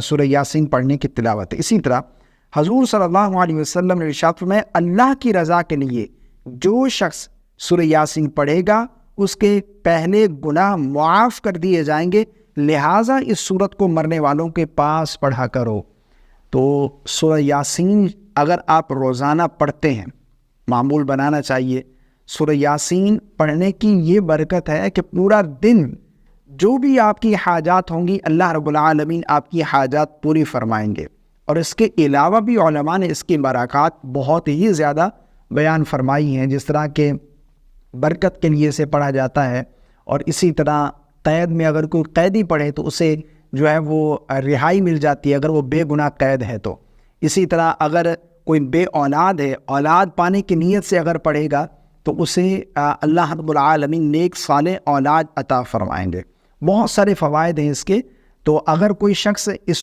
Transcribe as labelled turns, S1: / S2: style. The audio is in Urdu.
S1: سورہ یاسین پڑھنے کی تلاوت ہے۔ اسی طرح حضور صلی اللہ علیہ وسلم نے ارشاد فرمایا اللہ کی رضا کے لیے جو شخص سورہ یاسین پڑھے گا اس کے پہلے گناہ معاف کر دیے جائیں گے، لہٰذا اس سورت کو مرنے والوں کے پاس پڑھا کرو۔ تو سورہ یاسین اگر آپ روزانہ پڑھتے ہیں، معمول بنانا چاہیے۔ سورہ یاسین پڑھنے کی یہ برکت ہے کہ پورا دن جو بھی آپ کی حاجات ہوں گی اللہ رب العالمین آپ کی حاجات پوری فرمائیں گے۔ اور اس کے علاوہ بھی علماء نے اس کی برکات بہت ہی زیادہ بیان فرمائی ہیں، جس طرح کہ برکت کے لیے اسے پڑھا جاتا ہے، اور اسی طرح قید میں اگر کوئی قیدی پڑھے تو اسے جو ہے وہ رہائی مل جاتی ہے اگر وہ بے گناہ قید ہے تو۔ اسی طرح اگر کوئی بے اولاد ہے، اولاد پانے کی نیت سے اگر پڑھے گا تو اسے اللہ رب العالمین نیک صالح اولاد عطا فرمائیں گے۔ بہت سارے فوائد ہیں اس کے، تو اگر کوئی شخص اس